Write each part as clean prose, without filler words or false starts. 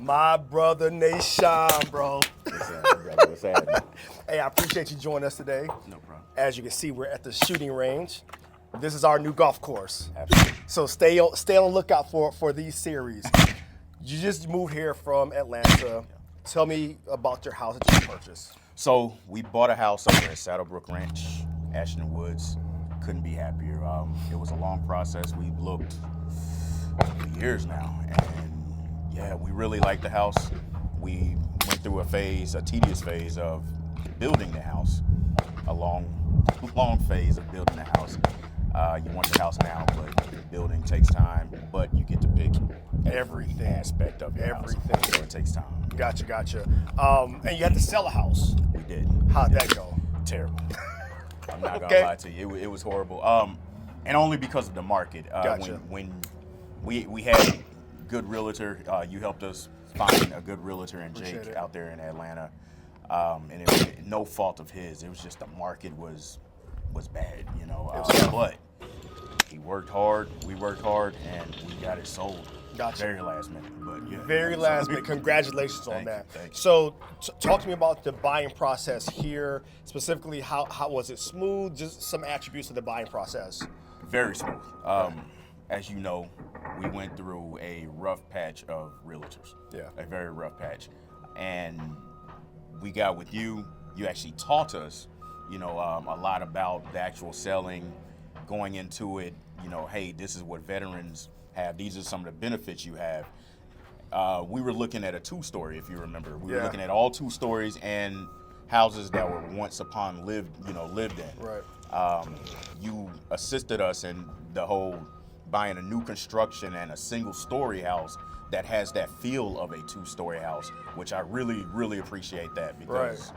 My brother Nahshon, bro. What's happening? Hey, I appreciate you joining us today. No problem. As you can see, we're at the shooting range. This is our new golf course. Absolutely. So stay on the lookout for these series. You just moved here from Atlanta. Tell me about your house that you purchased. So we bought a house over at Saddlebrook Ranch, Ashton Woods. Couldn't be happier. It was a long process. We looked for years now, and yeah, we really liked the house. We went through a tedious phase of building the house, a long phase of building the house. You want the house now, but building takes time. But you get to pick every aspect of your house, so it takes time. Gotcha. And you had to sell a house. We did. How'd that go? Terrible. I'm not gonna lie to you. It was horrible. And only because of the market. Gotcha. When we had good realtor, you helped us find a good realtor in Jake out there in Atlanta. And it was no fault of his. It was just the market was bad, you know. But he worked hard, we worked hard, and we got it sold. Gotcha. Very last minute, but yeah. Very last minute. Congratulations on that. Thank you. So, talk to me about the buying process here. Specifically, how was it smooth? Just some attributes of the buying process. Very smooth. As you know, we went through a rough patch of realtors. Yeah. A very rough patch. And we got with you. You actually taught us, a lot about the actual selling, going into it, hey, this is what veterans have. These are some of the benefits you have. We were looking at a 2-story, if you remember. We were looking at all 2 stories and houses that were once upon lived in. Right. You assisted us in the whole buying a new construction and a single-story house that has that feel of a 2-story house, which I really, really appreciate that because.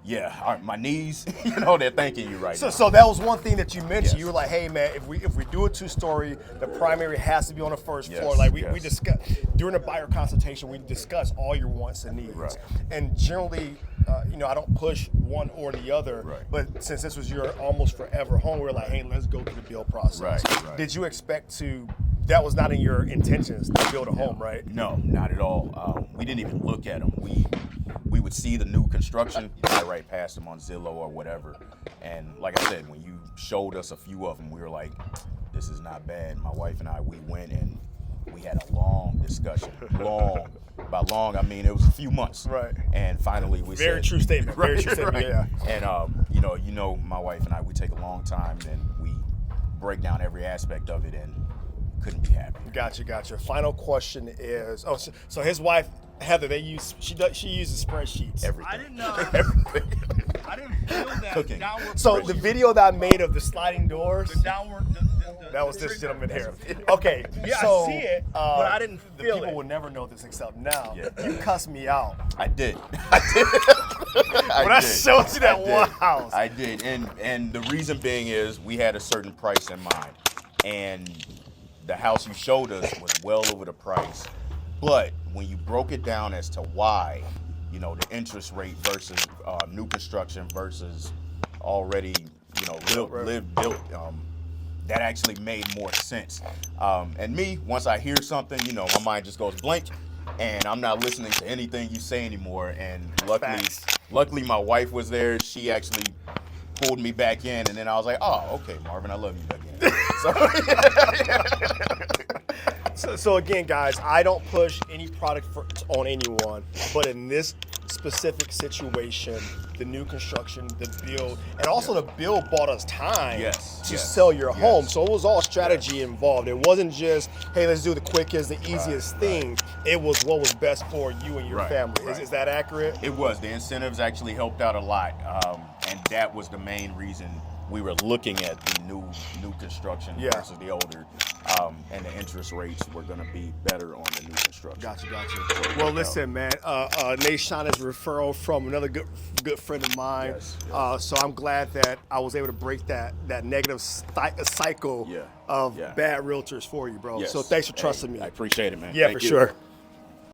Yeah, my knees, they're thanking you right now. So that was one thing that you mentioned. Yes. You were like, hey man, if we do a 2-story, the primary has to be on the first floor. Yes, Like we discussed during the buyer consultation, we discuss all your wants and needs. Right. And generally, I don't push one or the other. Right. But since this was your almost forever home, we were like, hey, let's go through the build process. Right. Did you expect to? That was not in your intentions to build a home, right? No, not at all. We didn't even look at them. We would see the new construction, right past them on Zillow or whatever. And like I said, when you showed us a few of them, we were like, this is not bad. My wife and I, we went and we had a long discussion. By long, I mean it was a few months. Right. And finally we said. Very true statement. Very true statement, yeah. And, my wife and I, we take a long time and we break down every aspect of it and couldn't be happy. Gotcha. Final question is, so his wife, Heather, she uses spreadsheets. Everything. I didn't know. Everything. I didn't feel that Cooking. downward. So the video that I made of the sliding doors, the downward. that was this gentleman here. Okay. Yeah, so, I see it, but I didn't the feel people it. will never know this except now. Yeah. You cussed me out I did. when I showed you that one house. I did, and the reason being is we had a certain price in mind, and the house you showed us was well over the price. But when you broke it down as to why, the interest rate versus new construction versus already, built, that actually made more sense. And me, once I hear something, my mind just goes blank, and I'm not listening to anything you say anymore. And luckily, my wife was there. She actually pulled me back in, and then I was like, oh, okay, Marvin, I love you again. So again, guys, I don't push any product on anyone, but in this specific situation, the new construction, the build, and also the build bought us time to sell your home. So it was all strategy involved. It wasn't just, hey, let's do the quickest, the easiest thing. It was what was best for you and your family. Is that accurate? It was. The incentives actually helped out a lot, and that was the main reason we were looking at the new construction versus the older, and the interest rates were going to be better on the new construction. Gotcha. Well, listen, man. Nahshon is a referral from another good friend of mine. Yes. So I'm glad that I was able to break that negative cycle of bad realtors for you, bro. Yes. So thanks for trusting me. I appreciate it, man. Yeah, Thank for you. sure.